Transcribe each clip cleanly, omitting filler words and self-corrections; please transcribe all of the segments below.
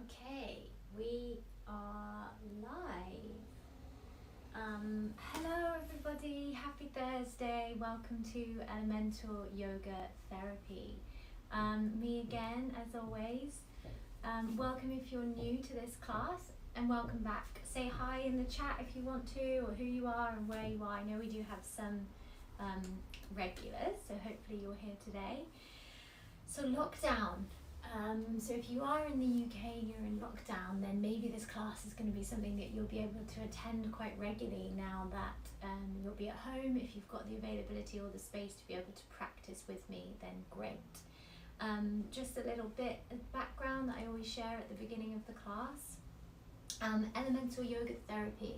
Okay, we are live. Hello everybody, happy Thursday, welcome to Elemental Yoga Therapy. Me again as always. Welcome if you're new to this class and welcome back. Say hi in the chat if you want to, or who you are and where you are. I know we do have some regulars, so hopefully you're here today. So lockdown. So if you are in the UK and you're in lockdown, then maybe this class is going to be something that you'll be able to attend quite regularly now that you'll be at home. If you've got the availability or the space to be able to practice with me, then great. Just a little bit of background that I always share at the beginning of the class. Elemental Yoga Therapy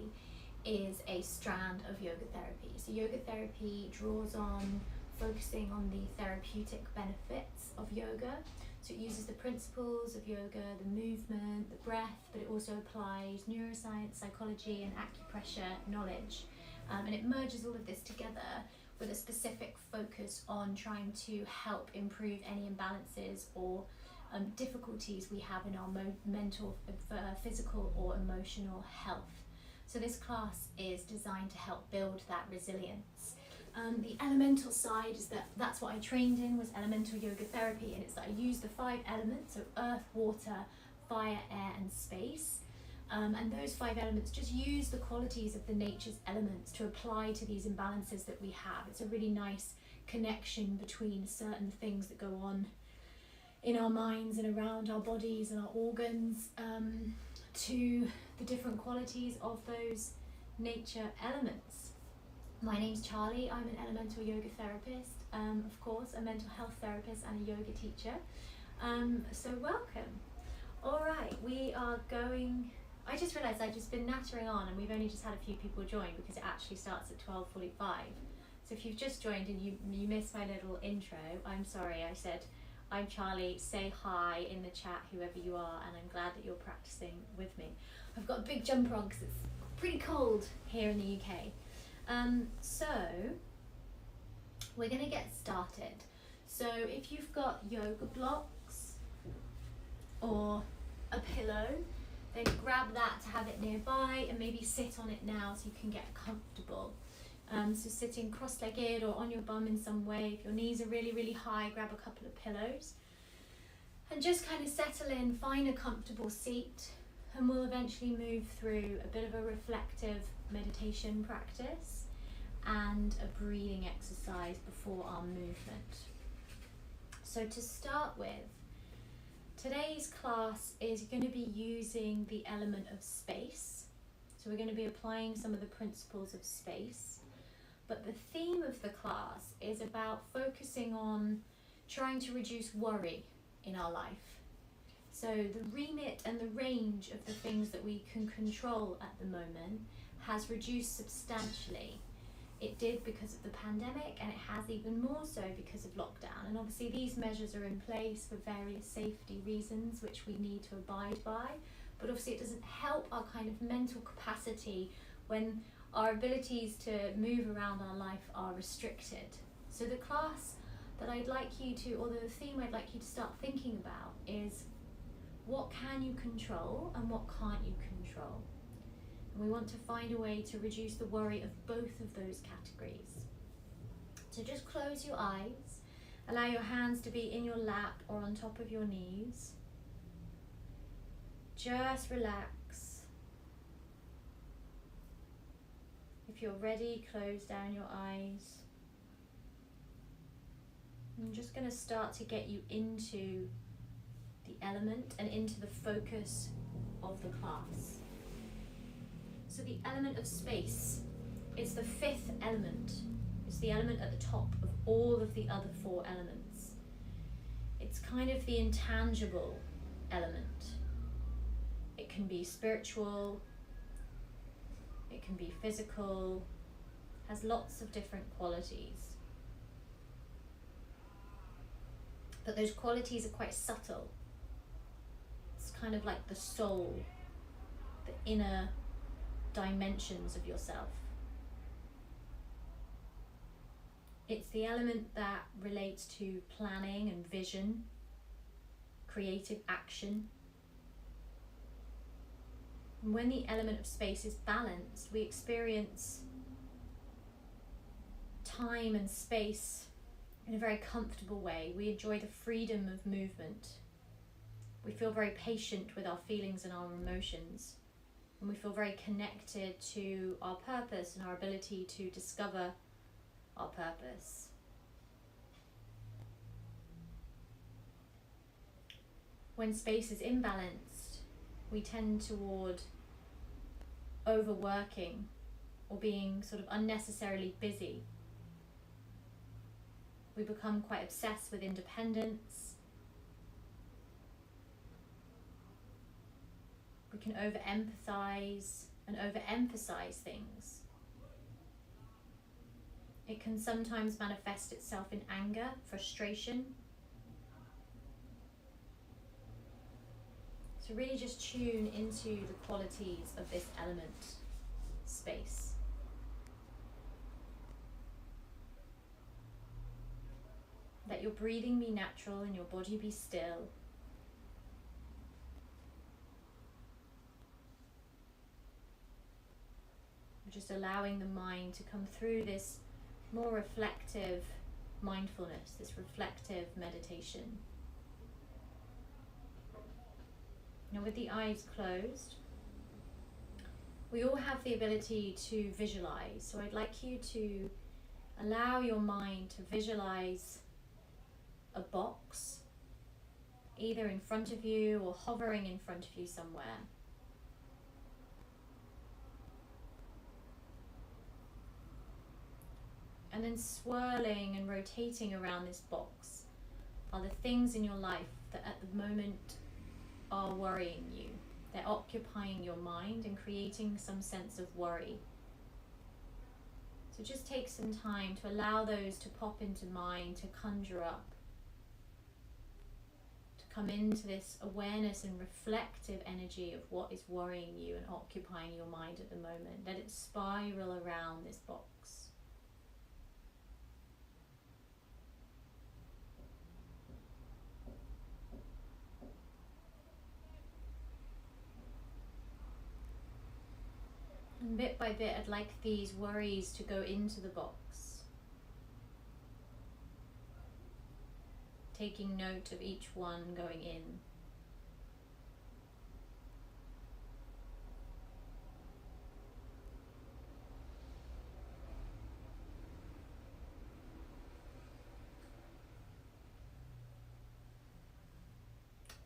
is a strand of yoga therapy. So yoga therapy draws on focusing on the therapeutic benefits of yoga. So it uses the principles of yoga, the movement, the breath, but it also applies neuroscience, psychology and acupressure knowledge. And it merges all of this together with a specific focus on trying to help improve any imbalances or difficulties we have in our mental, physical or emotional health. So this class is designed to help build that resilience. The elemental side is that's what I trained in, was elemental yoga therapy, and it's that I use the 5 elements, so earth, water, fire, air and space. And those 5 elements just use the qualities of the nature's elements to apply to these imbalances that we have. It's a really nice connection between certain things that go on in our minds and around our bodies and our organs to the different qualities of those nature elements. My name's Charlie, I'm an elemental yoga therapist, of course a mental health therapist and a yoga teacher, so welcome. Alright, we are going, I just realised I've just been nattering on and we've only just had a few people join because it actually starts at 12:45. So if you've just joined and you missed my little intro, I'm sorry. I said, I'm Charlie, say hi in the chat whoever you are, and I'm glad that you're practicing with me. I've got a big jumper on because it's pretty cold here in the UK. So we're going to get started. So if you've got yoga blocks or a pillow, then grab that to have it nearby and maybe sit on it now so you can get comfortable. So sitting cross-legged or on your bum in some way. If your knees are really, really high, grab a couple of pillows and just kind of settle in, find a comfortable seat, and we'll eventually move through a bit of a reflective meditation practice and a breathing exercise before our movement. So to start with, today's class is going to be using the element of space. So we're going to be applying some of the principles of space. But the theme of the class is about focusing on trying to reduce worry in our life. So the remit and the range of the things that we can control at the moment has reduced substantially. It did because of the pandemic, and it has even more so because of lockdown. And obviously these measures are in place for various safety reasons which we need to abide by. But obviously it doesn't help our kind of mental capacity when our abilities to move around our life are restricted. So the class that I'd like you to, or the theme I'd like you to start thinking about is, what can you control and what can't you control? And we want to find a way to reduce the worry of both of those categories. So just close your eyes, allow your hands to be in your lap or on top of your knees. Just relax. If you're ready, close down your eyes. I'm just going to start to get you into the element and into the focus of the class. So the element of space is the 5th element. It's the element at the top of all of the other 4 elements. It's kind of the intangible element. It can be spiritual, it can be physical, has lots of different qualities. But those qualities are quite subtle. It's kind of like the soul, the inner dimensions of yourself. It's the element that relates to planning and vision, creative action, And when the element of space is balanced, we experience time and space in a very comfortable way. We enjoy the freedom of movement. We feel very patient with our feelings and our emotions. And we feel very connected to our purpose and our ability to discover our purpose. When space is imbalanced, we tend toward overworking or being sort of unnecessarily busy. We become quite obsessed with independence. We can over-empathize and over-emphasize things. It can sometimes manifest itself in anger, frustration. So really just tune into the qualities of this element, space. Let your breathing be natural and your body be still. Just allowing the mind to come through this more reflective mindfulness, this reflective meditation. Now, with the eyes closed, we all have the ability to visualize. So I'd like you to allow your mind to visualize a box, either in front of you or hovering in front of you somewhere. And then swirling and rotating around this box are the things in your life that at the moment are worrying you. They're occupying your mind and creating some sense of worry. So just take some time to allow those to pop into mind, to conjure up, to come into this awareness and reflective energy of what is worrying you and occupying your mind at the moment. Let it spiral around this box. And bit by bit, I'd like these worries to go into the box, taking note of each one going in.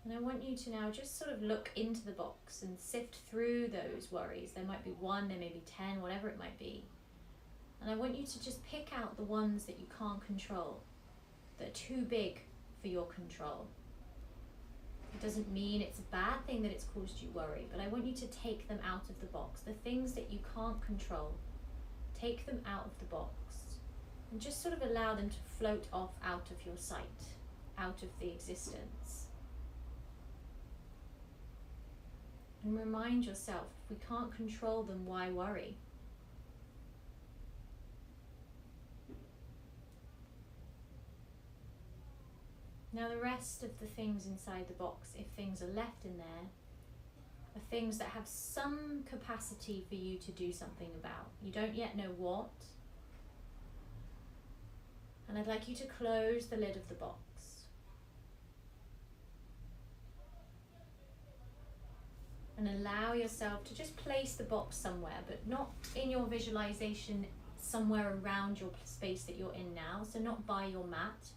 And I want you to now just sort of look into the box and sift through those worries. There might be one, there may be 10, whatever it might be. And I want you to just pick out the ones that you can't control, that are too big for your control. It doesn't mean it's a bad thing that it's caused you worry, but I want you to take them out of the box. The things that you can't control, take them out of the box and just sort of allow them to float off out of your sight, out of the existence. And remind yourself, if we can't control them, why worry? Now the rest of the things inside the box, if things are left in there, are things that have some capacity for you to do something about. You don't yet know what. And I'd like you to close the lid of the box. And allow yourself to just place the box somewhere, but not in your visualization, somewhere around your space that you're in now. So not by your mat.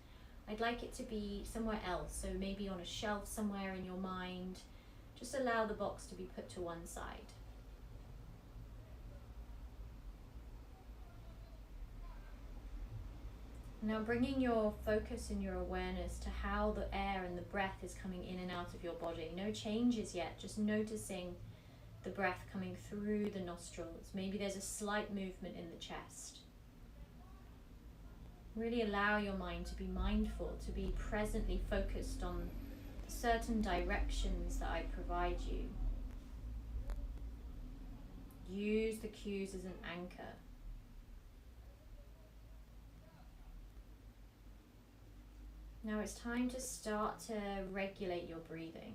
I'd like it to be somewhere else. So maybe on a shelf somewhere in your mind. Just allow the box to be put to one side. Now bringing your focus and your awareness to how the air and the breath is coming in and out of your body. No changes yet, just noticing the breath coming through the nostrils. Maybe there's a slight movement in the chest. Really allow your mind to be mindful, to be presently focused on the certain directions that I provide you. Use the cues as an anchor. Now it's time to start to regulate your breathing.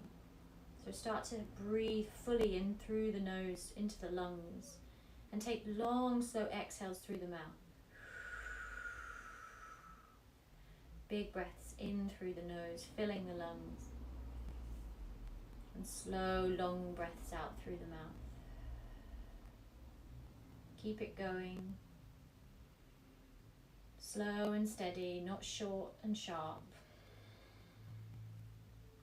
So start to breathe fully in through the nose into the lungs, and take long, slow exhales through the mouth. Big breaths in through the nose, filling the lungs, and slow, long breaths out through the mouth. Keep it going. Slow and steady, not short and sharp.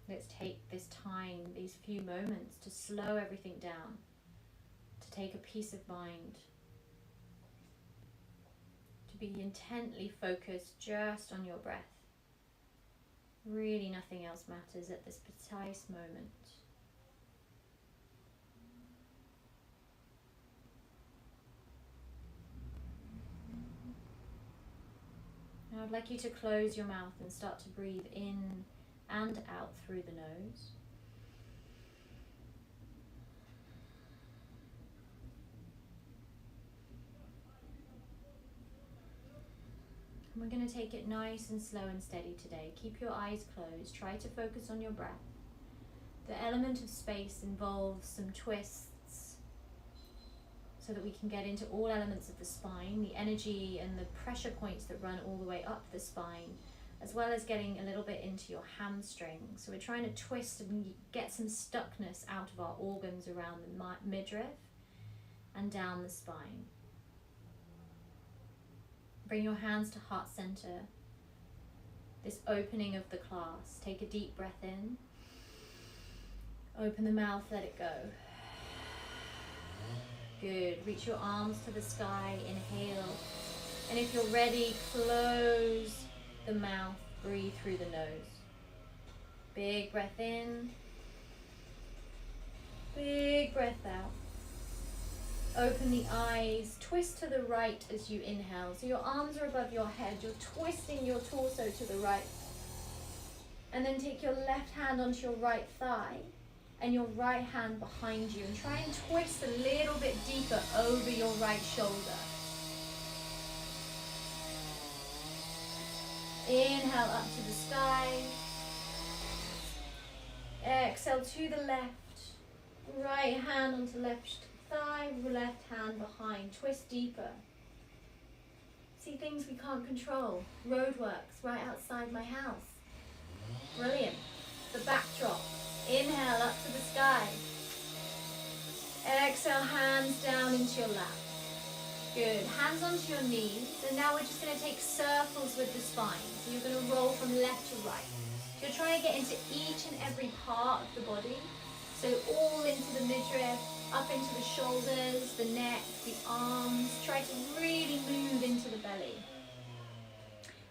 Let's take this time, these few moments, to slow everything down, to take a peace of mind, to be intently focused just on your breath. Really nothing else matters at this precise moment. Now I'd like you to close your mouth and start to breathe in and out through the nose. And we're going to take it nice and slow and steady today. Keep your eyes closed. Try to focus on your breath. The element of space involves some twists so that we can get into all elements of the spine, the energy and the pressure points that run all the way up the spine, as well as getting a little bit into your hamstrings. So we're trying to twist and get some stuckness out of our organs around the midriff and down the spine. Bring your hands to heart center. This opening of the class. Take a deep breath in. Open the mouth, let it go. Good. Reach your arms to the sky. Inhale. And if you're ready, close the mouth. Breathe through the nose. Big breath in. Big breath out. Open the eyes. Twist to the right as you inhale. So your arms are above your head. You're twisting your torso to the right. And then take your left hand onto your right thigh and your right hand behind you, and try and twist a little bit deeper over your right shoulder. Inhale up to the sky. Exhale to the left. Right hand onto left thigh, left hand behind. Twist deeper. See things we can't control. Roadworks right outside my house. Brilliant. The backdrop. Inhale up to the sky. Exhale, hands down into your lap. Good. Hands onto your knees. And now we're just going to take circles with the spine. So you're going to roll from left to right. So you're trying to get into each and every part of the body. So all into the midriff, up into the shoulders, the neck, the arms. Try to really move into the belly.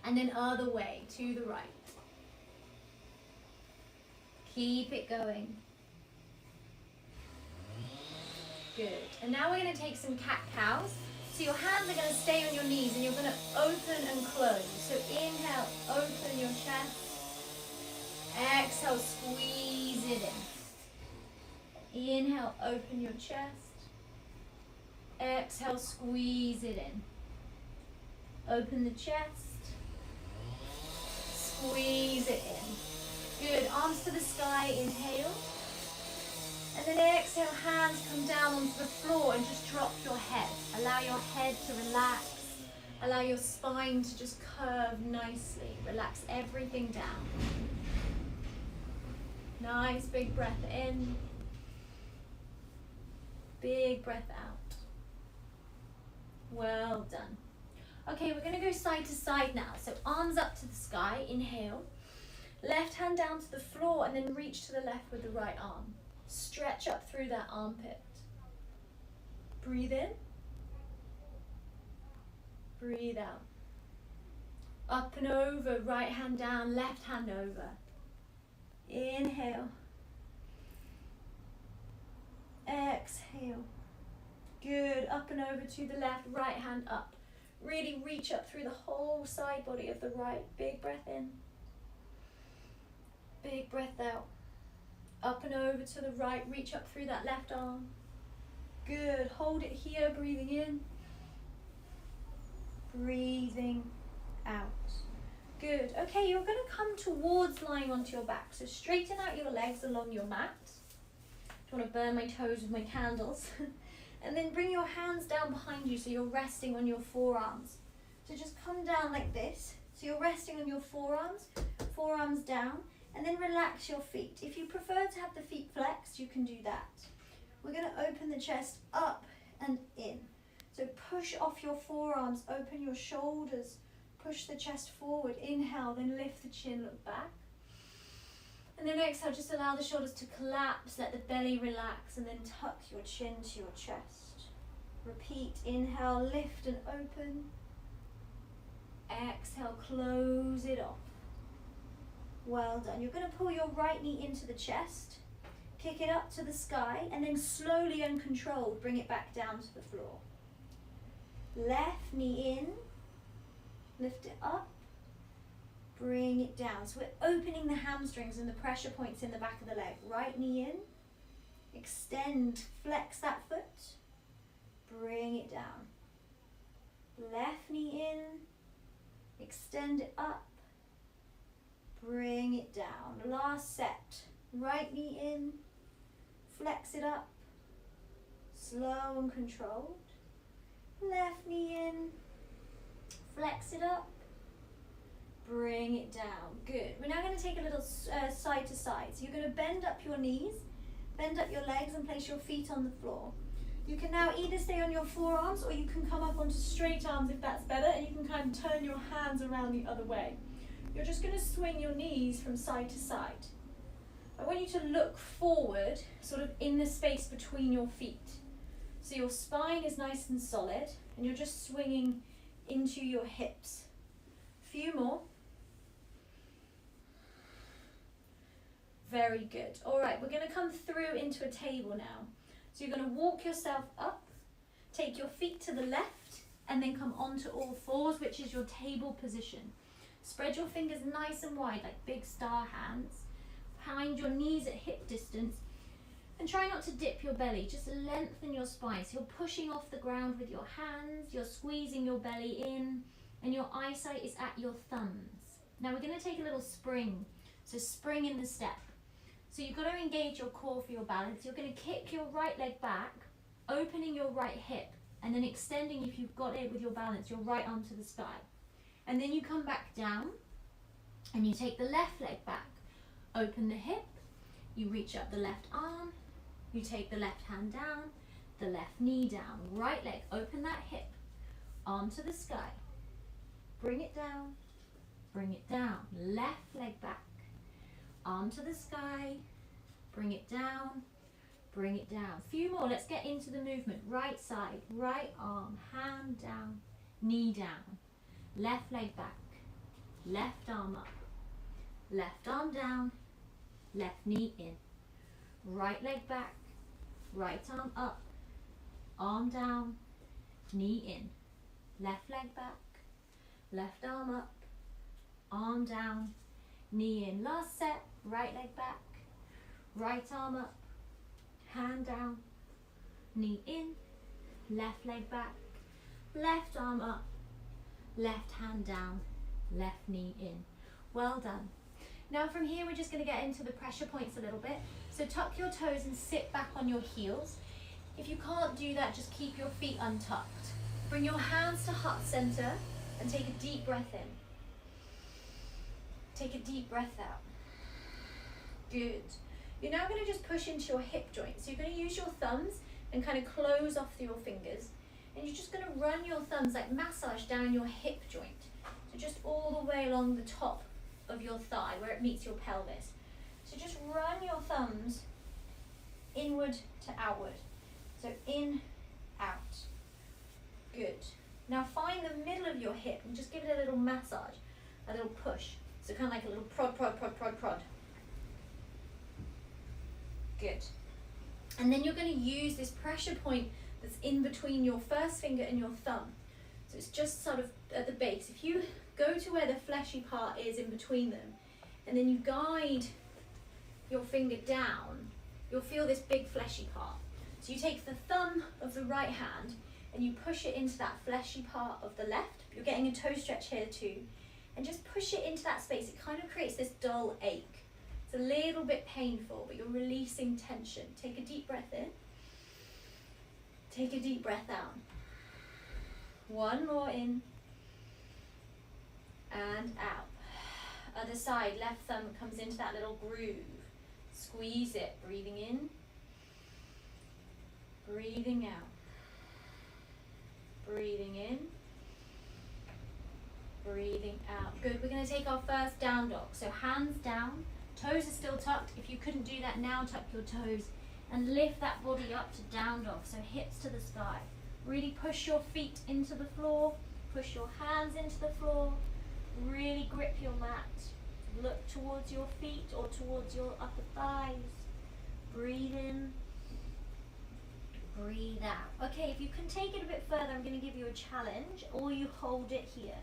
And then other way to the right. Keep it going. Good. And now we're going to take some cat-cows. So your hands are going to stay on your knees and you're going to open and close. So inhale, open your chest. Exhale, squeeze it in. Inhale, open your chest. Exhale, squeeze it in. Open the chest. Squeeze it in. Good. Arms to the sky. Inhale. And then exhale, hands come down onto the floor and just drop your head. Allow your head to relax. Allow your spine to just curve nicely. Relax everything down. Nice big breath in. Big breath out. Well done. Okay, we're going to go side to side now. So arms up to the sky. Inhale. Left hand down to the floor and then reach to the left with the right arm. Stretch up through that armpit. Breathe in. Breathe out. Up and over, right hand down, left hand over. Inhale. Exhale. Good. Up and over to the left, right hand up. Really reach up through the whole side body of the right. Big breath in. Big breath out. Up and over to the right. Reach up through that left arm. Good. Hold it here. Breathing in. Breathing out. Good. Okay, you're going to come towards lying onto your back. So straighten out your legs along your mat. Don't want to burn my toes with my candles. And then bring your hands down behind you so you're resting on your forearms. So just come down like this. So you're resting on your forearms down, and then relax your feet. If you prefer to have the feet flexed, you can do that. We're going to open the chest up and in. So push off your forearms, open your shoulders, push the chest forward. Inhale, then lift the chin, look back. And then exhale, just allow the shoulders to collapse, let the belly relax, and then tuck your chin to your chest. Repeat, inhale, lift and open. Exhale, close it off. Well done. You're going to pull your right knee into the chest, kick it up to the sky, and then slowly and controlled bring it back down to the floor. Left knee in, lift it up, bring it down. So we're opening the hamstrings and the pressure points in the back of the leg. Right knee in, extend, flex that foot, bring it down. Left knee in, extend it up, bring it down. Last set. Right knee in, flex it up, slow and controlled. Left knee in, flex it up, bring it down. Good. We're now going to take a little side to side. So you're going to bend up your knees, bend up your legs, and place your feet on the floor. You can now either stay on your forearms, or you can come up onto straight arms if that's better, and you can kind of turn your hands around the other way. You're just going to swing your knees from side to side. I want you to look forward, sort of in the space between your feet. So your spine is nice and solid, and you're just swinging into your hips. Few more. Very good. All right, we're going to come through into a table now. So you're going to walk yourself up, take your feet to the left, and then come onto all fours, which is your table position. Spread your fingers nice and wide, like big star hands. Behind your knees at hip distance, and try not to dip your belly. Just lengthen your spine. So you're pushing off the ground with your hands, you're squeezing your belly in, and your eyesight is at your thumbs. Now we're going to take a little spring. So spring in the step. So you've got to engage your core for your balance. You're going to kick your right leg back, opening your right hip, and then extending, if you've got it with your balance, your right arm to the sky. And then you come back down, and you take the left leg back. Open the hip, you reach up the left arm, you take the left hand down, the left knee down, right leg, open that hip, arm to the sky. Bring it down, left leg back. Arm to the sky, bring it down, bring it down. Few more, let's get into the movement. Right side, right arm, hand down, knee down. Left leg back, left arm up, left arm down, left knee in. Right leg back, right arm up, arm down, knee in. Left leg back, left arm up, arm down, knee in. Last set. Right leg back, right arm up, hand down, knee in, left leg back, left arm up, left hand down, left knee in. Well done. Now from here we're just going to get into the pressure points a little bit. So tuck your toes and sit back on your heels. If you can't do that, just keep your feet untucked. Bring your hands to heart center and take a deep breath in. Take a deep breath out. Good. You're now going to just push into your hip joint. So you're going to use your thumbs and kind of close off your fingers. And you're just going to run your thumbs, like massage down your hip joint. So just all the way along the top of your thigh where it meets your pelvis. So just run your thumbs inward to outward. So in, out. Good. Now find the middle of your hip and just give it a little massage, a little push. So kind of like a little prod, prod, prod, prod, prod. Good. And then you're going to use this pressure point that's in between your first finger and your thumb. So it's just sort of at the base. If you go to where the fleshy part is in between them, and then you guide your finger down, you'll feel this big fleshy part. So you take the thumb of the right hand and you push it into that fleshy part of the left. You're getting a toe stretch here too. And just push it into that space. It kind of creates this dull ache. It's a little bit painful, but you're releasing tension. Take a deep breath in. Take a deep breath out. One more in and out. Other side, left thumb comes into that little groove. Squeeze it, breathing in, breathing out. Breathing in, breathing out. Good, we're going to take our first down dog. So hands down, toes are still tucked. If you couldn't do that now, tuck your toes and lift that body up to down dog. So hips to the sky. Really push your feet into the floor, push your hands into the floor, really grip your mat. Look towards your feet or towards your upper thighs. Breathe in. Breathe out. Okay, if you can take it a bit further, I'm going to give you a challenge, or you hold it here.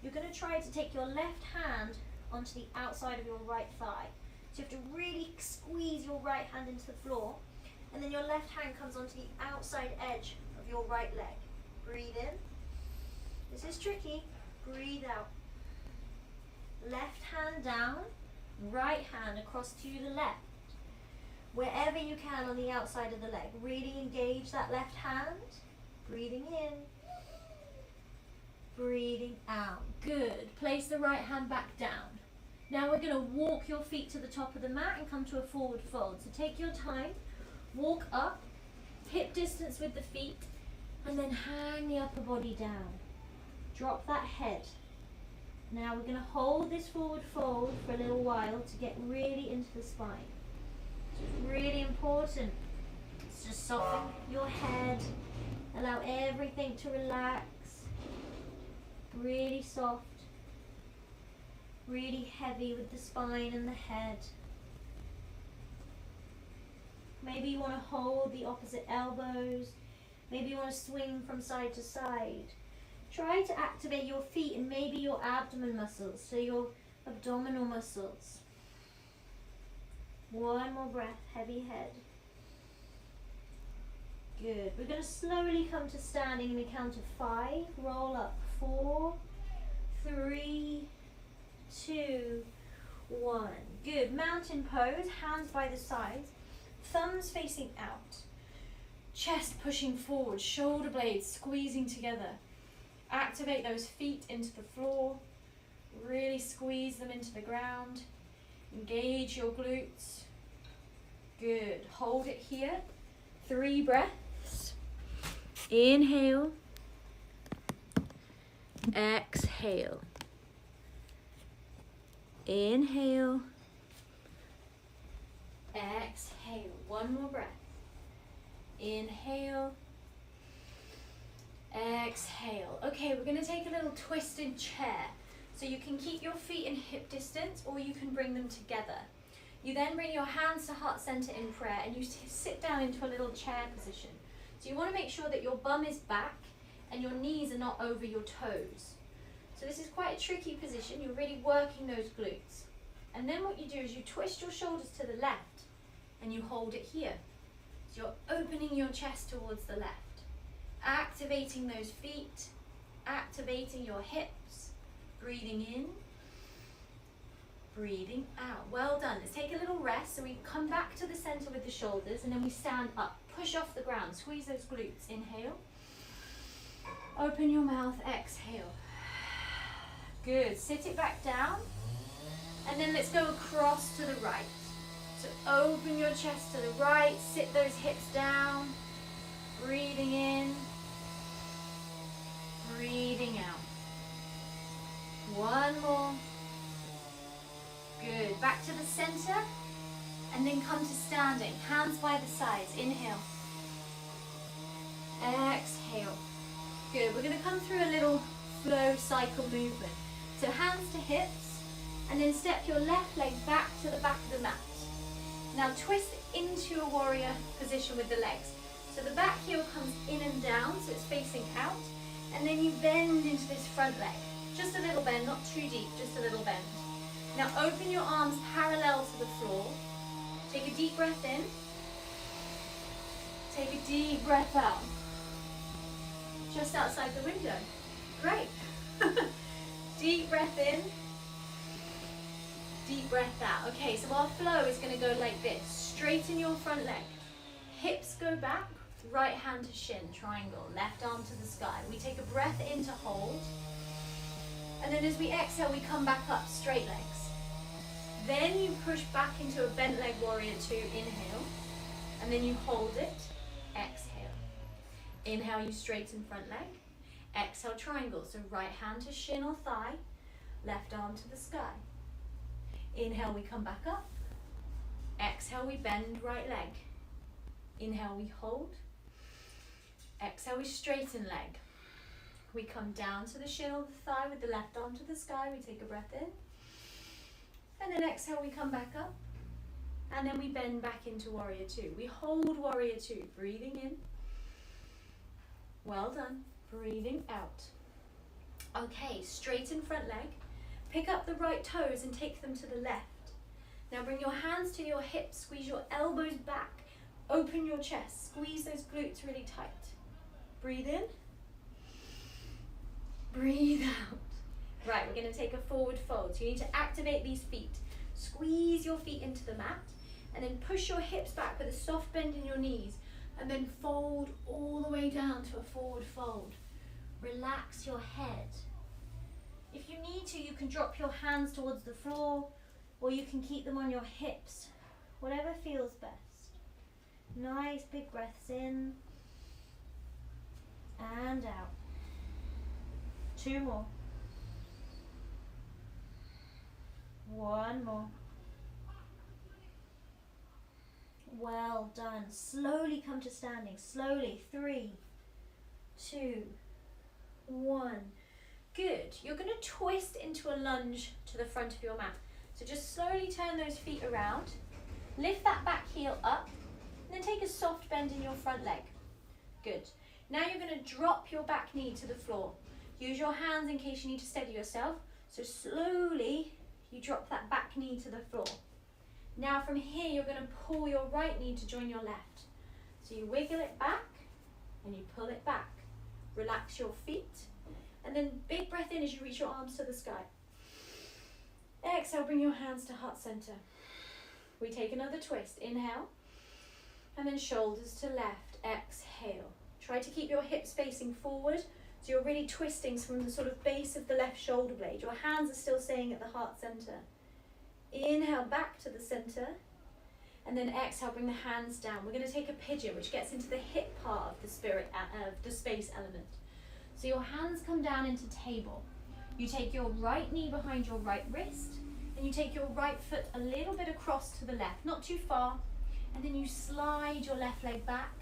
You're going to try to take your left hand onto the outside of your right thigh. So you have to really squeeze your right hand into the floor, and then your left hand comes onto the outside edge of your right leg. Breathe in. This is tricky. Breathe out. Left hand down, right hand across to the left. Wherever you can on the outside of the leg. Really engage that left hand. Breathing in. Breathing out. Good. Place the right hand back down. Now we're going to walk your feet to the top of the mat and come to a forward fold. So take your time. Walk up. Hip distance with the feet. And then hang the upper body down. Drop that head. Now we're going to hold this forward fold for a little while to get really into the spine. It's really important. It's just soften your head. Allow everything to relax. Really soft. Really heavy with the spine and the head. Maybe you want to hold the opposite elbows. Maybe you want to swing from side to side. Try to activate your feet and maybe your abdomen muscles, so your abdominal muscles. One more breath, heavy head. Good. We're going to slowly come to standing in the count of 5. Roll up. 4, 3, 2, 1. Good. Mountain pose, hands by the sides, thumbs facing out. Chest pushing forward, shoulder blades squeezing together. Activate those feet into the floor. Really squeeze them into the ground. Engage your glutes. Good. Hold it here. 3 breaths. Inhale. Exhale. Inhale. Exhale. One more breath. Inhale. Exhale. Okay, we're going to take a little twisted chair. So you can keep your feet in hip distance or you can bring them together. You then bring your hands to heart center in prayer and you sit down into a little chair position. So you want to make sure that your bum is back and your knees are not over your toes. So this is quite a tricky position. You're really working those glutes. And then what you do is you twist your shoulders to the left and you hold it here. So you're opening your chest towards the left. Activating those feet, activating your hips, breathing in, breathing out. Well done. Let's take a little rest. So we come back to the center with the shoulders and then we stand up. Push off the ground. Squeeze those glutes. Inhale. Open your mouth. Exhale. Good. Sit it back down. And then let's go across to the right. So open your chest to the right. Sit those hips down. Breathing in. Breathing out. One more. Good. Back to the center. And then come to standing. Hands by the sides. Inhale. Exhale. Good. We're going to come through a little flow cycle movement. So hands to hips. And then step your left leg back to the back of the mat. Now twist into a warrior position with the legs. So the back heel comes in and down, so it's facing out. And then you bend into this front leg. Just a little bend, not too deep, just a little bend. Now open your arms parallel to the floor. Take a deep breath in. Take a deep breath out. Just outside the window. Great. Deep breath in. Deep breath out. Okay, so our flow is going to go like this. Straighten your front leg. Hips go back. Right hand to shin, triangle. Left arm to the sky. We take a breath in to hold. And then as we exhale, we come back up, straight legs. Then you push back into a bent leg warrior two. Inhale. And then you hold it. Exhale. Inhale, you straighten front leg. Exhale, triangle. So right hand to shin or thigh. Left arm to the sky. Inhale, we come back up. Exhale, we bend right leg. Inhale, we hold. Exhale, we straighten leg. We come down to the shin or the thigh with the left arm to the sky. We take a breath in. And then exhale, we come back up. And then we bend back into warrior two. We hold warrior two, breathing in. Well done. Breathing out. Okay, straighten front leg. Pick up the right toes and take them to the left. Now bring your hands to your hips, squeeze your elbows back, open your chest, squeeze those glutes really tight. Breathe in. Breathe out. Right, we're going to take a forward fold. So you need to activate these feet. Squeeze your feet into the mat and then push your hips back with a soft bend in your knees and then fold all the way down to a forward fold. Relax your head. If you need to, you can drop your hands towards the floor or you can keep them on your hips, whatever feels best. Nice big breaths in and out. Two more. One more. Well done. Slowly come to standing. Slowly. 3, 2, 1. Good. You're going to twist into a lunge to the front of your mat. So just slowly turn those feet around. Lift that back heel up. And then take a soft bend in your front leg. Good. Now you're going to drop your back knee to the floor. Use your hands in case you need to steady yourself. So slowly you drop that back knee to the floor. Now from here you're going to pull your right knee to join your left. So you wiggle it back and you pull it back. Relax your feet. And then big breath in as you reach your arms to the sky. Exhale, bring your hands to heart center. We take another twist. Inhale. And then shoulders to left. Exhale. Try to keep your hips facing forward. So you're really twisting from the sort of base of the left shoulder blade. Your hands are still staying at the heart center. Inhale back to the center. And then exhale, bring the hands down. We're going to take a pigeon, which gets into the hip part of the space element. So your hands come down into table. You take your right knee behind your right wrist. And you take your right foot a little bit across to the left, not too far. And then you slide your left leg back.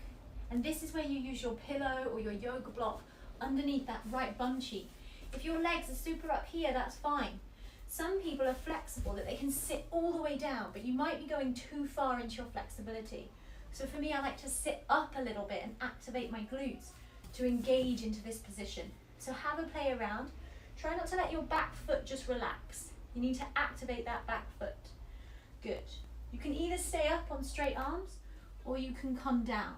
And this is where you use your pillow or your yoga block underneath that right bum cheek. If your legs are super up here, that's fine. Some people are flexible that they can sit all the way down, but you might be going too far into your flexibility. So for me, I like to sit up a little bit and activate my glutes to engage into this position. So have a play around. Try not to let your back foot just relax. You need to activate that back foot. Good. You can either stay up on straight arms or you can come down.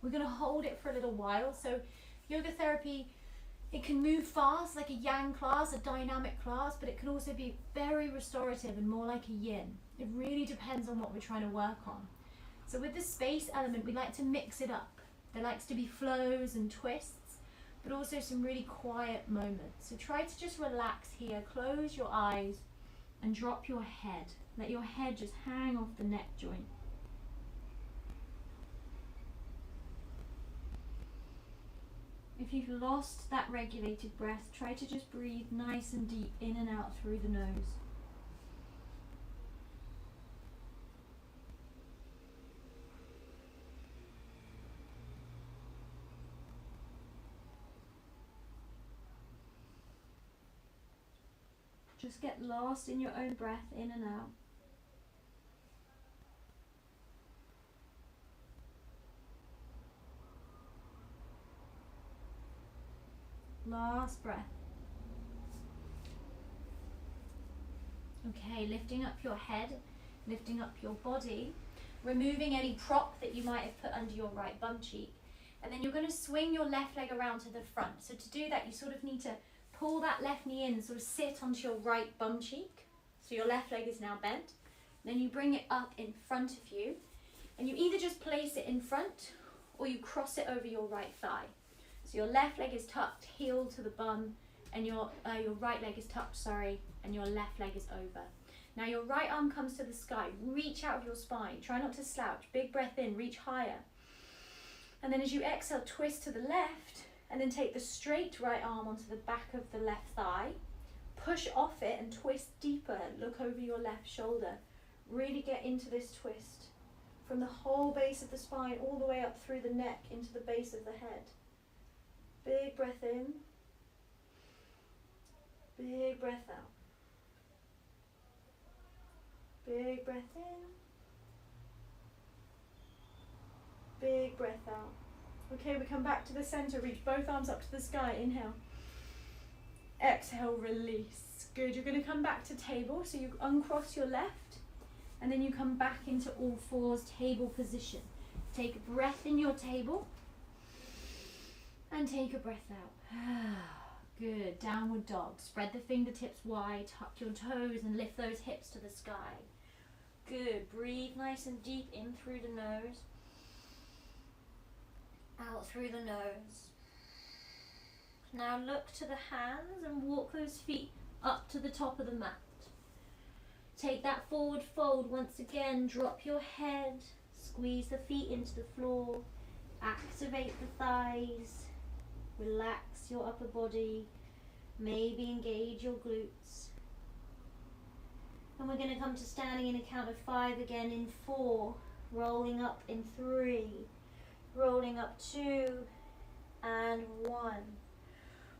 We're going to hold it for a little while. So yoga therapy, it can move fast like a yang class, a dynamic class, but it can also be very restorative and more like a yin. It really depends on what we're trying to work on. So with the space element, we like to mix it up. There likes to be flows and twists, but also some really quiet moments. So try to just relax here, close your eyes and drop your head. Let your head just hang off the neck joint. If you've lost that regulated breath, try to just breathe nice and deep in and out through the nose. Just get lost in your own breath, in and out. Last breath. Okay, lifting up your head, lifting up your body, removing any prop that you might have put under your right bum cheek. And then you're going to swing your left leg around to the front. So to do that, you sort of need to pull that left knee in and sort of sit onto your right bum cheek. So your left leg is now bent. Then you bring it up in front of you, and you either just place it in front or you cross it over your right thigh. So your left leg is tucked, heel to the bum, and your right leg is tucked, and your left leg is over. Now your right arm comes to the sky. Reach out of your spine. Try not to slouch. Big breath in, reach higher. And then as you exhale, twist to the left, and then take the straight right arm onto the back of the left thigh. Push off it and twist deeper. Look over your left shoulder. Really get into this twist. From the whole base of the spine all the way up through the neck into the base of the head. Big breath in. Big breath out. Big breath in. Big breath out. Okay, we come back to the center. Reach both arms up to the sky. Inhale. Exhale, release. Good. You're going to come back to table. So you uncross your left, and then you come back into all fours, table position. Take a breath in your table, and take a breath out. Good. Downward dog. Spread the fingertips wide, tuck your toes, and lift those hips to the sky. Good. Breathe nice and deep in through the nose, out through the nose. Now look to the hands and walk those feet up to the top of the mat. Take that forward fold once again. Drop your head, squeeze the feet into the floor, activate the thighs, relax your upper body, maybe engage your glutes. And we're going to come to standing in a count of 5 again in 4, rolling up in 3, rolling up 2, and 1.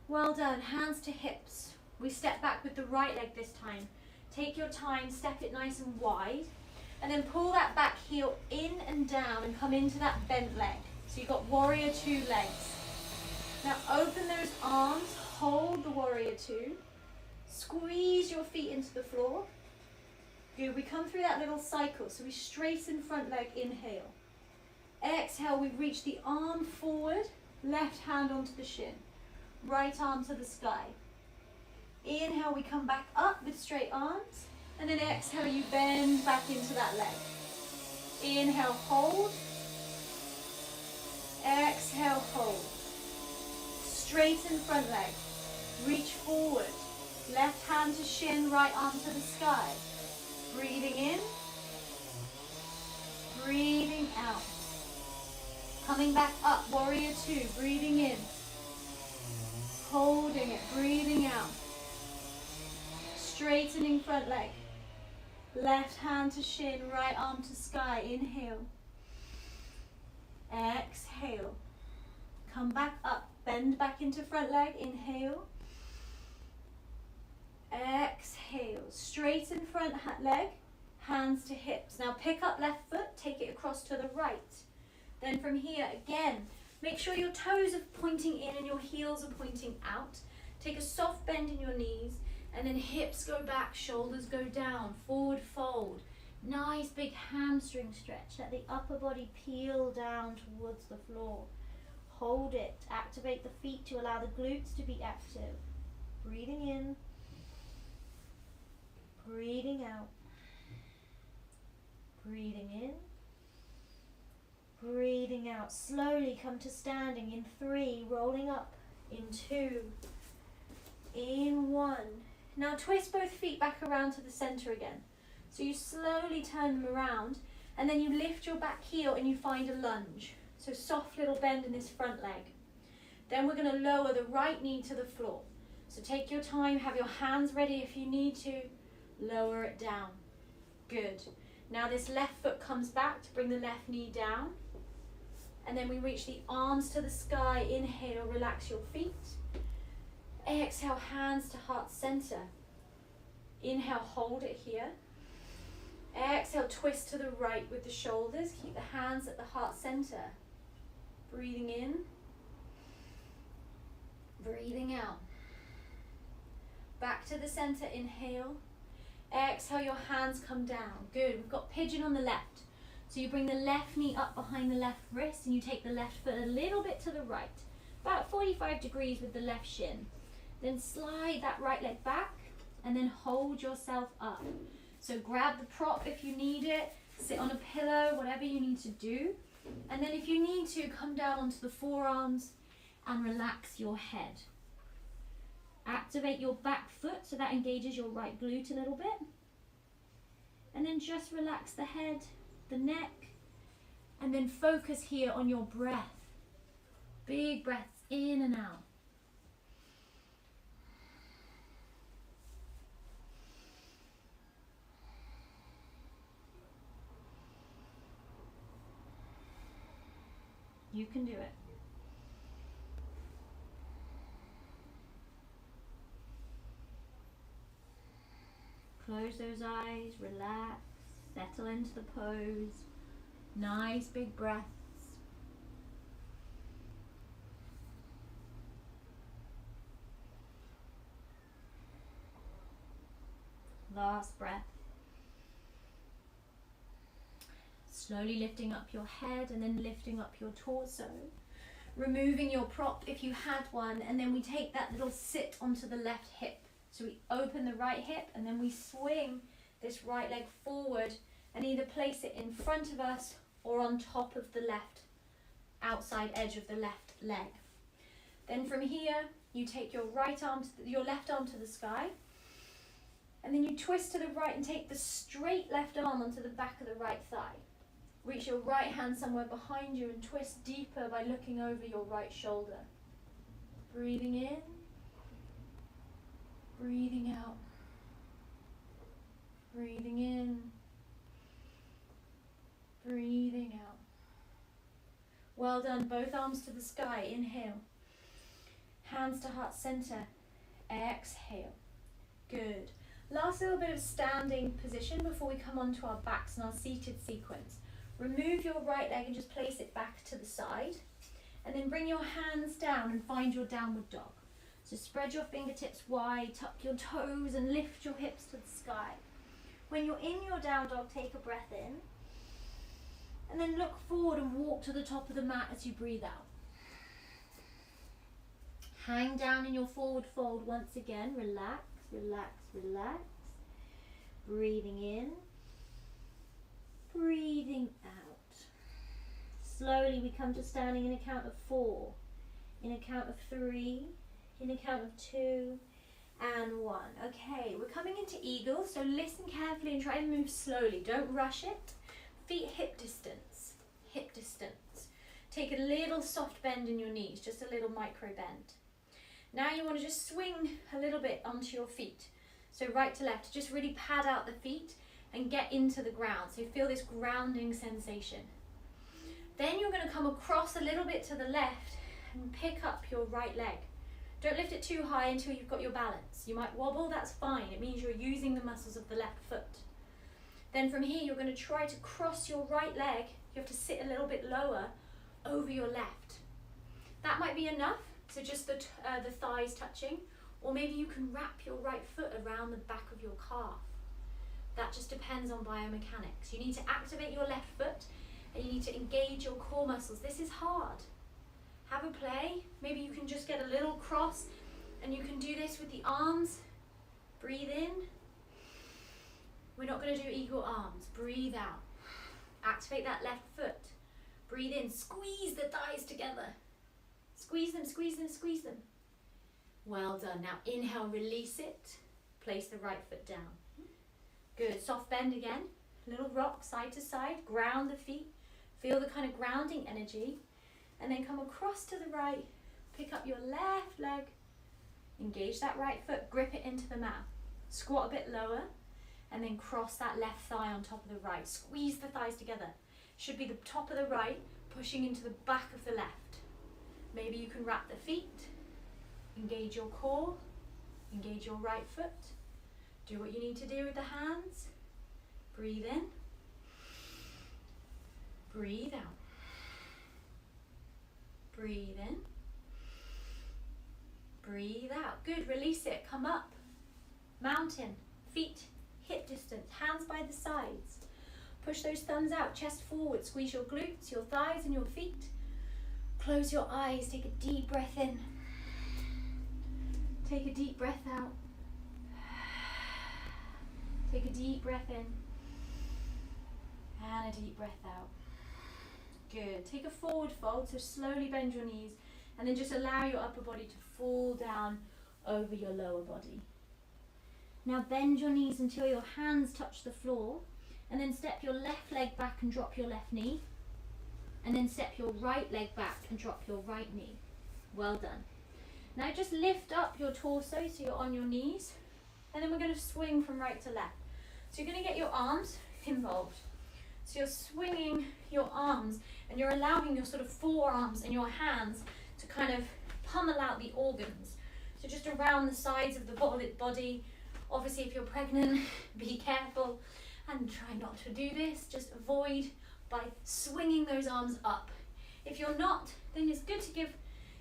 Well done. Hands to hips. We step back with the right leg this time. Take your time, step it nice and wide, and then pull that back heel in and down and come into that bent leg. So you've got warrior 2 legs. Now open those arms, hold the warrior 2, squeeze your feet into the floor. Good. We come through that little cycle. So we straighten front leg, inhale. Exhale, we reach the arm forward, left hand onto the shin, right arm to the sky. Inhale, we come back up with straight arms, and then exhale, you bend back into that leg. Inhale, hold. Exhale, hold. Straighten front leg. Reach forward. Left hand to shin, right arm to the sky. Breathing in. Breathing out. Coming back up, warrior 2, breathing in. Holding it, breathing out. Straightening front leg. Left hand to shin, right arm to sky. Inhale. Exhale. Come back up, bend back into front leg. Inhale. Exhale. Straighten front leg, hands to hips. Now pick up left foot, take it across to the right. Then from here, again, make sure your toes are pointing in and your heels are pointing out. Take a soft bend in your knees, and then hips go back, shoulders go down, forward fold. Nice big hamstring stretch. Let the upper body peel down towards the floor. Hold it. Activate the feet to allow the glutes to be active. Breathing in. Breathing out. Breathing in. Breathing out. Slowly come to standing in 3, rolling up in 2, in 1. Now twist both feet back around to the center again. So you slowly turn them around, and then you lift your back heel and you find a lunge. So soft little bend in this front leg. Then we're going to lower the right knee to the floor. So take your time, have your hands ready if you need to. Lower it down. Good. Now this left foot comes back to bring the left knee down. And then we reach the arms to the sky. Inhale, relax your feet. Exhale, hands to heart center. Inhale, hold it here. Exhale, twist to the right with the shoulders. Keep the hands at the heart center. Breathing in. Breathing out. Back to the center, inhale. Exhale, your hands come down. Good, we've got pigeon on the left. So you bring the left knee up behind the left wrist and you take the left foot a little bit to the right. About 45 degrees with the left shin. Then slide that right leg back and then hold yourself up. So grab the prop if you need it, sit on a pillow, whatever you need to do. And then if you need to, come down onto the forearms and relax your head. Activate your back foot so that engages your right glute a little bit. And then just relax the head, the neck, and then focus here on your breath. Big breaths in and out. You can do it. Close those eyes, relax, settle into the pose. Nice big breaths. Last breath. Slowly lifting up your head and then lifting up your torso. Removing your prop if you had one, and then we take that little sit onto the left hip. So we open the right hip and then we swing this right leg forward and either place it in front of us or on top of the left outside edge of the left leg. Then from here, you take your right arm, your left arm to the sky, and then you twist to the right and take the straight left arm onto the back of the right thigh. Reach your right hand somewhere behind you and twist deeper by looking over your right shoulder. Breathing in, breathing out, breathing in, breathing out. Well done. Both arms to the sky. Inhale. Hands to heart center. Exhale. Good. Last little bit of standing position before we come on to our backs and our seated sequence. Remove your right leg and just place it back to the side. And then bring your hands down and find your downward dog. So spread your fingertips wide, tuck your toes and lift your hips to the sky. When you're in your down dog, take a breath in. And then look forward and walk to the top of the mat as you breathe out. Hang down in your forward fold once again. Relax, relax, relax. Breathing in. Breathing out. Slowly we come to standing in a count of 4. In a count of 3. In a count of 2. And 1. Okay, we're coming into eagle, so listen carefully and try and move slowly. Don't rush it. Feet hip distance, hip distance. Take a little soft bend in your knees, just a little micro bend. Now you want to just swing a little bit onto your feet. So right to left, just really pad out the feet and get into the ground. So you feel this grounding sensation. Then you're going to come across a little bit to the left and pick up your right leg. Don't lift it too high until you've got your balance. You might wobble, that's fine. It means you're using the muscles of the left foot. Then from here, you're going to try to cross your right leg. You have to sit a little bit lower over your left. That might be enough, so just the thighs touching, or maybe you can wrap your right foot around the back of your calf. That just depends on biomechanics. You need to activate your left foot and you need to engage your core muscles. This is hard. Have a play. Maybe you can just get a little cross and you can do this with the arms. Breathe in. We're not going to do eagle arms. Breathe out. Activate that left foot. Breathe in. Squeeze the thighs together. Squeeze them, squeeze them, squeeze them. Well done. Now inhale, release it. Place the right foot down. Good. Soft bend again. Little rock side to side. Ground the feet. Feel the kind of grounding energy. And then come across to the right. Pick up your left leg. Engage that right foot. Grip it into the mat. Squat a bit lower. And then cross that left thigh on top of the right. Squeeze the thighs together. Should be the top of the right, pushing into the back of the left. Maybe you can wrap the feet, engage your core, engage your right foot. Do what you need to do with the hands. Breathe in. Breathe out. Breathe in. Breathe out. Good, release it, come up. Mountain, feet hip distance, hands by the sides. Push those thumbs out, chest forward, squeeze your glutes, your thighs and your feet. Close your eyes, take a deep breath in. Take a deep breath out. Take a deep breath in and a deep breath out. Good. Take a forward fold, so slowly bend your knees and then just allow your upper body to fall down over your lower body. Now bend your knees until your hands touch the floor, and then step your left leg back and drop your left knee, and then step your right leg back and drop your right knee. Well done. Now just lift up your torso so you're on your knees, and then we're going to swing from right to left. So you're going to get your arms involved. So you're swinging your arms and you're allowing your sort of forearms and your hands to kind of pummel out the organs. So just around the sides of the body. Obviously if you're pregnant, be careful and try not to do this. Just avoid by swinging those arms up. If you're not, then it's good to give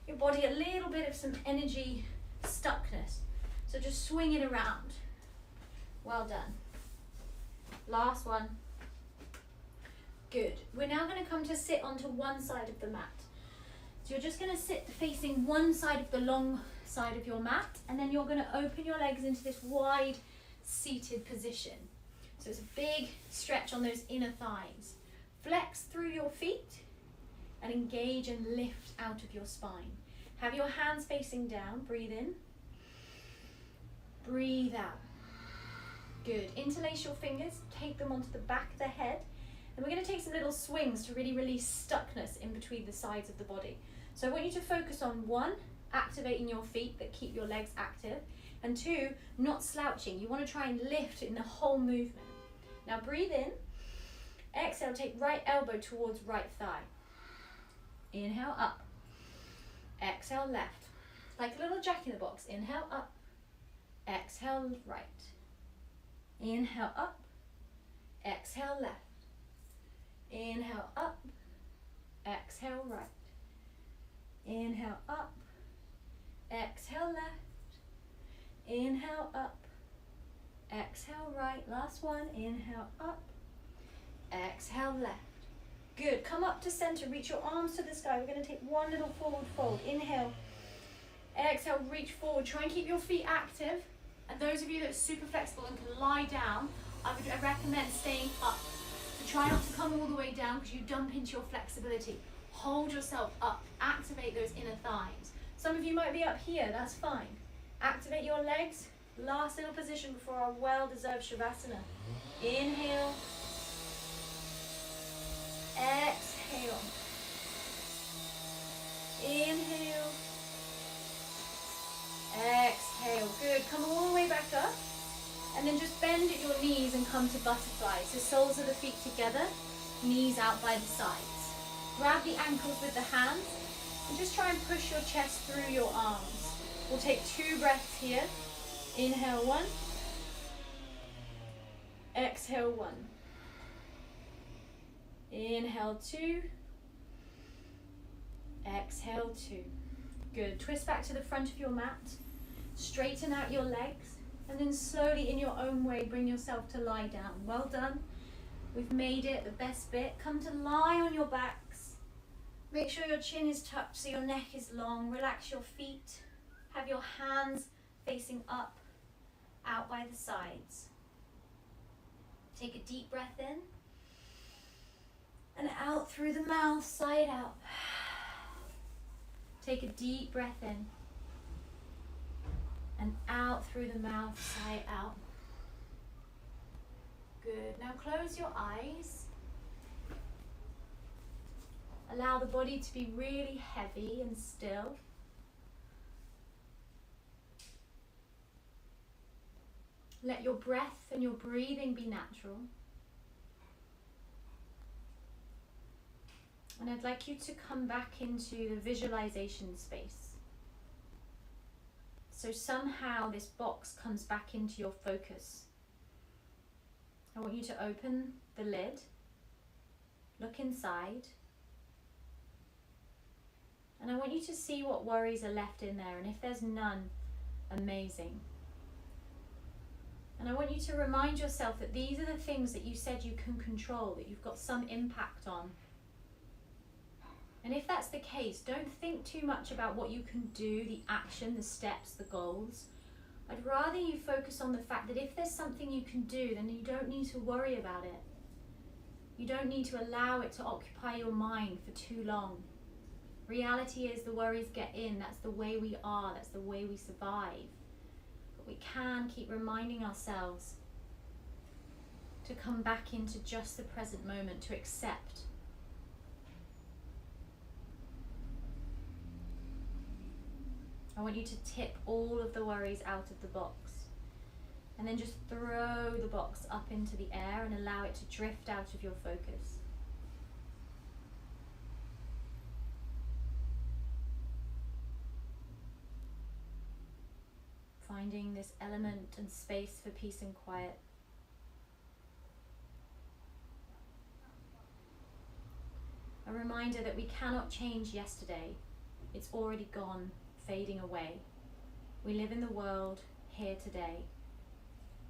your body a little bit of some energy stuckness. So just swing it around. Well done. Last one. Good. We're now going to come to sit onto one side of the mat. So you're just going to sit facing one side of the long side of your mat, and then you're going to open your legs into this wide seated position. So it's a big stretch on those inner thighs. Flex through your feet and engage and lift out of your spine. Have your hands facing down. Breathe in. Breathe out. Good. Interlace your fingers. Take them onto the back of the head. And we're going to take some little swings to really release stuckness in between the sides of the body. So I want you to focus on 1, activating your feet that keep your legs active, and 2, not slouching. You want to try and lift in the whole movement. Now breathe in. Exhale, take right elbow towards right thigh. Inhale up. Exhale left. Like a little jack in the box. Inhale up. Exhale right. Inhale up. Exhale left. Inhale up. Exhale right. Inhale up. Exhale left. Inhale up. Exhale right. Last one. Inhale up. Exhale left. Good. Come up to center. Reach your arms to the sky. We're going to take one little forward fold. Inhale. Exhale. Reach forward. Try and keep your feet active. And those of you that are super flexible and can lie down, I recommend staying up. So try not to come all the way down because you dump into your flexibility. Hold yourself up. Activate those inner thighs. Some of you might be up here. That's fine. Activate your legs. Last little position before our well-deserved Shavasana. Inhale. Exhale. Inhale. Exhale. Good. Come all the way back up. And then just bend at your knees and come to butterfly. So soles of the feet together, knees out by the sides. Grab the ankles with the hands and just try and push your chest through your arms. We'll take 2 breaths here. Inhale 1. Exhale 1. Inhale 2. Exhale 2. Good. Twist back to the front of your mat. Straighten out your legs. And then slowly, in your own way, bring yourself to lie down. Well done. We've made it the best bit. Come to lie on your backs. Make sure your chin is tucked so your neck is long. Relax your feet. Have your hands facing up, out by the sides. Take a deep breath in. And out through the mouth, side out. Take a deep breath in. And out through the mouth, side out. Good. Now close your eyes. Allow the body to be really heavy and still. Let your breath and your breathing be natural. And I'd like you to come back into the visualization space. So somehow this box comes back into your focus. I want you to open the lid, look inside, and I want you to see what worries are left in there, and if there's none, amazing. And I want you to remind yourself that these are the things that you said you can control, that you've got some impact on. And if that's the case, don't think too much about what you can do, the action, the steps, the goals. I'd rather you focus on the fact that if there's something you can do, then you don't need to worry about it. You don't need to allow it to occupy your mind for too long. Reality is the worries get in. That's the way we are. That's the way we survive. But we can keep reminding ourselves to come back into just the present moment, to accept. I want you to tip all of the worries out of the box and then just throw the box up into the air and allow it to drift out of your focus. Finding this element and space for peace and quiet. A reminder that we cannot change yesterday. It's already gone, fading away. We live in the world, here today.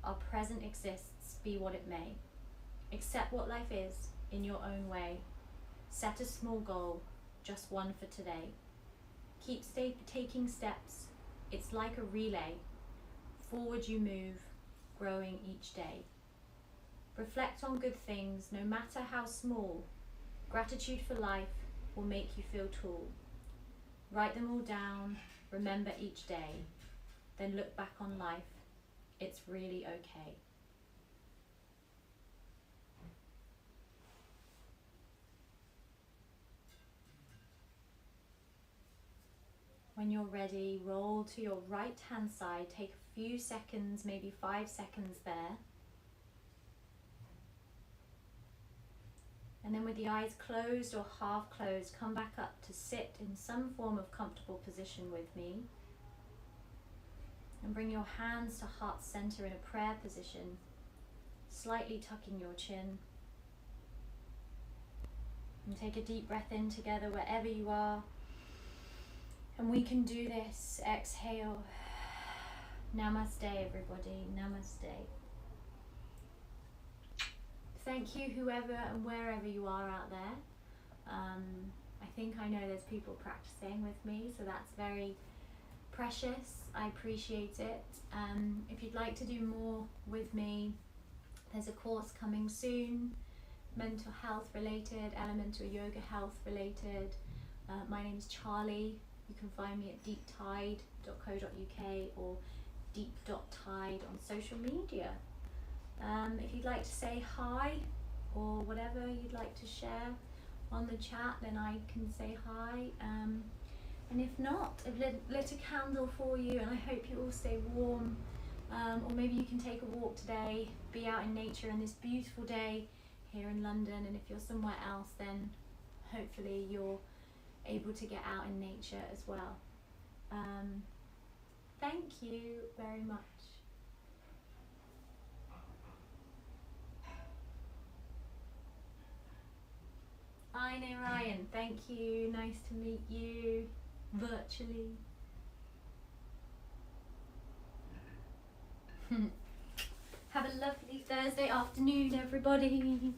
Our present exists, be what it may. Accept what life is, in your own way. Set a small goal, just one for today. Keep taking steps. It's like a relay. Forward you move, growing each day. Reflect on good things, no matter how small. Gratitude for life will make you feel tall. Write them all down, remember each day. Then look back on life. It's really okay. When you're ready, roll to your right hand side. Take a few seconds, maybe 5 seconds there. And then with the eyes closed or half closed, come back up to sit in some form of comfortable position with me. And bring your hands to heart center in a prayer position, slightly tucking your chin. And take a deep breath in together wherever you are. And we can do this. Exhale. Namaste, everybody. Namaste. Thank you, whoever and wherever you are out there. I think I know there's people practicing with me, so that's very precious. I appreciate it. If you'd like to do more with me, there's a course coming soon, mental health related, elemental yoga health related. My name's Charlie. You can find me at deeptide.co.uk or deep.tide on social media. If you'd like to say hi or whatever you'd like to share on the chat, then I can say hi. And if not, I've lit a candle for you, and I hope you all stay warm. Or maybe you can take a walk today, be out in nature on this beautiful day here in London. And if you're somewhere else, then hopefully you're able to get out in nature as well. Thank you very much. Hi Ryan, thank you. Nice to meet you virtually. Have a lovely Thursday afternoon, everybody.